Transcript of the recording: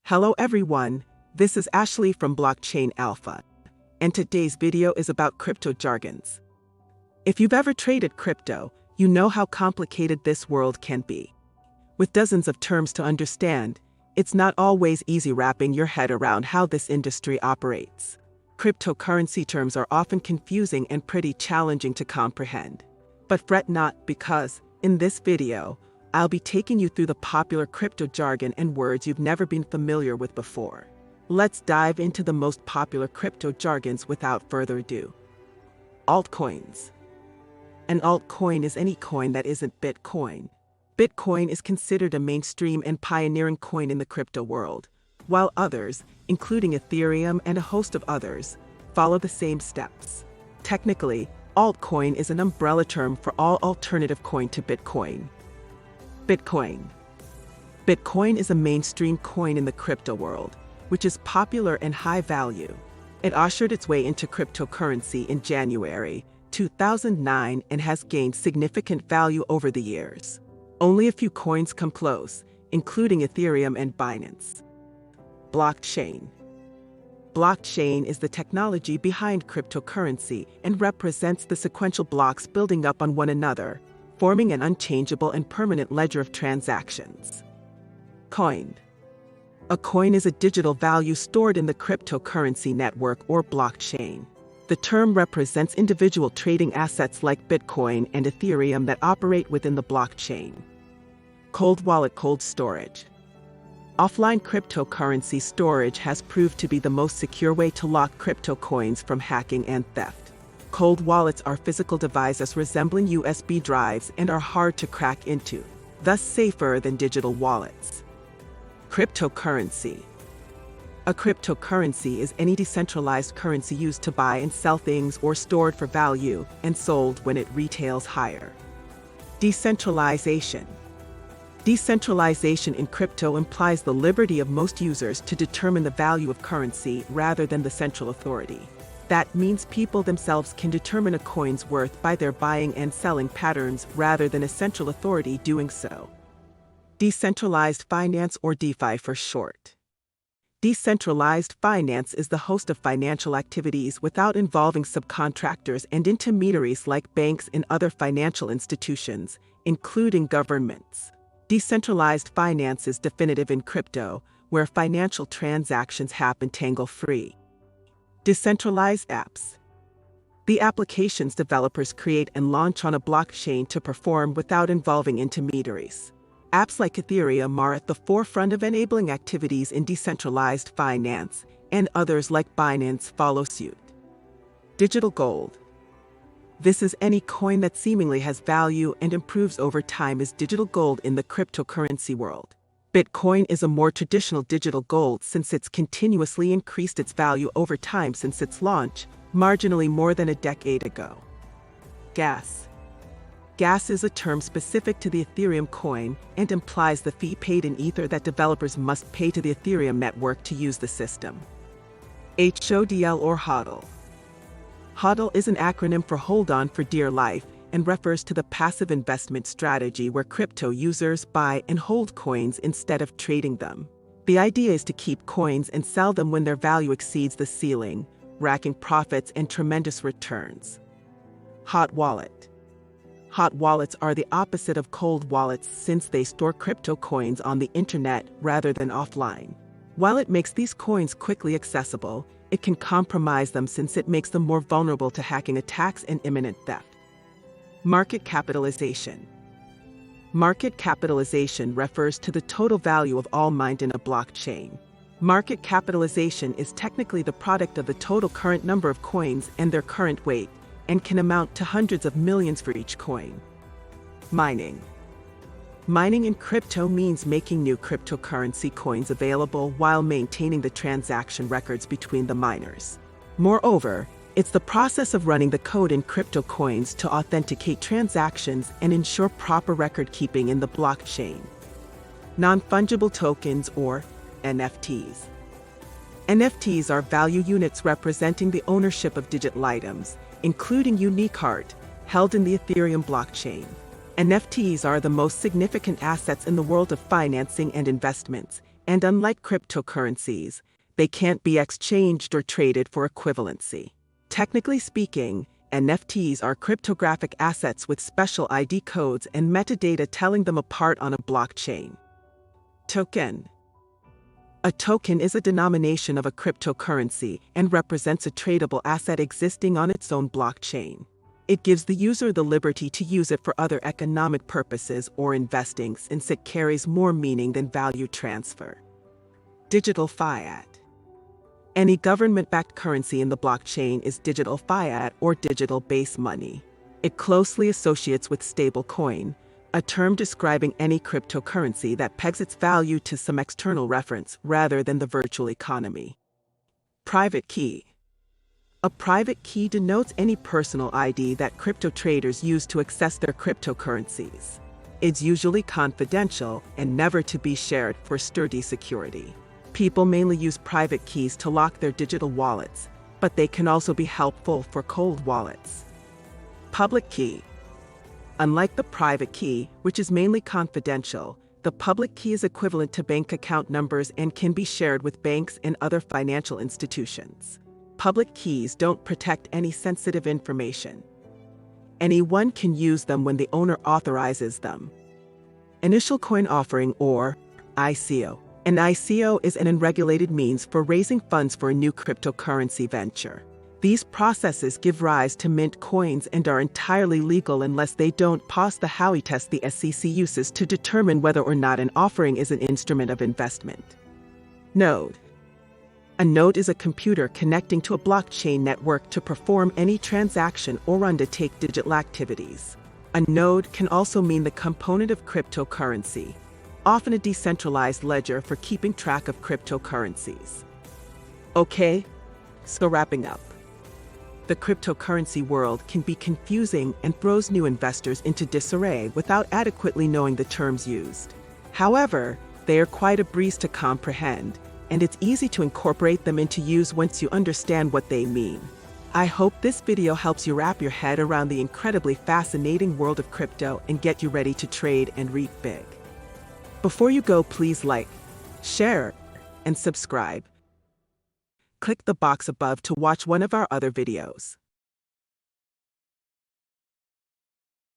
Hello everyone, this is Ashley from Blockchain Alpha, and today's video is about crypto jargons. If you've ever traded crypto, you know how complicated this world can be. With dozens of terms to understand, it's not always easy wrapping your head around how this industry operates. Cryptocurrency terms are often confusing and pretty challenging to comprehend. But fret not, because, in this video, I'll be taking you through the popular crypto jargon and words you've never been familiar with before. Let's dive into the most popular crypto jargons without further ado. Altcoins. An altcoin is any coin that isn't Bitcoin. Bitcoin is considered a mainstream and pioneering coin in the crypto world, while others, including Ethereum and a host of others, follow the same steps. Technically, altcoin is an umbrella term for all alternative coin to Bitcoin. Bitcoin. Bitcoin is a mainstream coin in the crypto world, which is popular and high value. It ushered its way into cryptocurrency in January 2009 and has gained significant value over the years. Only a few coins come close, including Ethereum and Binance. Blockchain. Blockchain is the technology behind cryptocurrency and represents the sequential blocks building up on one another, forming an unchangeable and permanent ledger of transactions. Coin. A coin is a digital value stored in the cryptocurrency network or blockchain. The term represents individual trading assets like Bitcoin and Ethereum that operate within the blockchain. Cold wallet. Cold storage. Offline cryptocurrency storage has proved to be the most secure way to lock crypto coins from hacking and theft. Cold wallets are physical devices resembling USB drives and are hard to crack into, thus safer than digital wallets. Cryptocurrency. A cryptocurrency is any decentralized currency used to buy and sell things or stored for value and sold when it retails higher. Decentralization. Decentralization in crypto implies the liberty of most users to determine the value of currency rather than the central authority. That means people themselves can determine a coin's worth by their buying and selling patterns rather than a central authority doing so. Decentralized finance, or DeFi for short. Decentralized finance is the host of financial activities without involving subcontractors and intermediaries like banks and other financial institutions, including governments. Decentralized finance is definitive in crypto, where financial transactions happen tangle-free. Decentralized apps. The applications developers create and launch on a blockchain to perform without involving intermediaries. Apps like Ethereum are at the forefront of enabling activities in decentralized finance, and others like Binance follow suit. Digital gold. This is any coin that seemingly has value and improves over time as digital gold in the cryptocurrency world. Bitcoin is a more traditional digital gold since it's continuously increased its value over time since its launch, marginally more than a decade ago. Gas. Gas is a term specific to the Ethereum coin and implies the fee paid in Ether that developers must pay to the Ethereum network to use the system. HODL or HODL. HODL is an acronym for Hold On for Dear Life and refers to the passive investment strategy where crypto users buy and hold coins instead of trading them. The idea is to keep coins and sell them when their value exceeds the ceiling, racking profits and tremendous returns. Hot wallet. Hot wallets are the opposite of cold wallets since they store crypto coins on the internet rather than offline. While it makes these coins quickly accessible, it can compromise them since it makes them more vulnerable to hacking attacks and imminent theft. Market capitalization. Market capitalization refers to the total value of all mined in a blockchain. Market capitalization is technically the product of the total current number of coins and their current weight, and can amount to hundreds of millions for each coin. Mining. Mining in crypto means making new cryptocurrency coins available while maintaining the transaction records between the miners. Moreover, it's the process of running the code in crypto coins to authenticate transactions and ensure proper record keeping in the blockchain. Non-fungible tokens, or NFTs. NFTs are value units representing the ownership of digital items, including unique art, held in the Ethereum blockchain. NFTs are the most significant assets in the world of financing and investments, And unlike cryptocurrencies, they can't be exchanged or traded for equivalency. Technically speaking, NFTs are cryptographic assets with special ID codes and metadata telling them apart on a blockchain. Token. A token is a denomination of a cryptocurrency and represents a tradable asset existing on its own blockchain. It gives the user the liberty to use it for other economic purposes or investing since it carries more meaning than value transfer. Digital fiat. Any government-backed currency in the blockchain is digital fiat or digital base money. It closely associates with stablecoin, a term describing any cryptocurrency that pegs its value to some external reference rather than the virtual economy. Private key. A private key denotes any personal ID that crypto traders use to access their cryptocurrencies. It's usually confidential and never to be shared for sturdy security. People mainly use private keys to lock their digital wallets, but they can also be helpful for cold wallets. Public key. Unlike the private key, which is mainly confidential, the public key is equivalent to bank account numbers and can be shared with banks and other financial institutions. Public keys don't protect any sensitive information. Anyone can use them when the owner authorizes them. Initial coin offering or ICO. An ICO is an unregulated means for raising funds for a new cryptocurrency venture. These processes give rise to mint coins and are entirely legal unless they don't pass the Howey test the SEC uses to determine whether or not an offering is an instrument of investment. Node. A node is a computer connecting to a blockchain network to perform any transaction or undertake digital activities. A node can also mean the component of cryptocurrency, often a decentralized ledger for keeping track of cryptocurrencies. Okay, so wrapping up. The cryptocurrency world can be confusing and throws new investors into disarray without adequately knowing the terms used. However, they are quite a breeze to comprehend, and it's easy to incorporate them into use once you understand what they mean. I hope this video helps you wrap your head around the incredibly fascinating world of crypto and get you ready to trade and reap big. Before you go, please like, share, and subscribe. Click the box above to watch one of our other videos.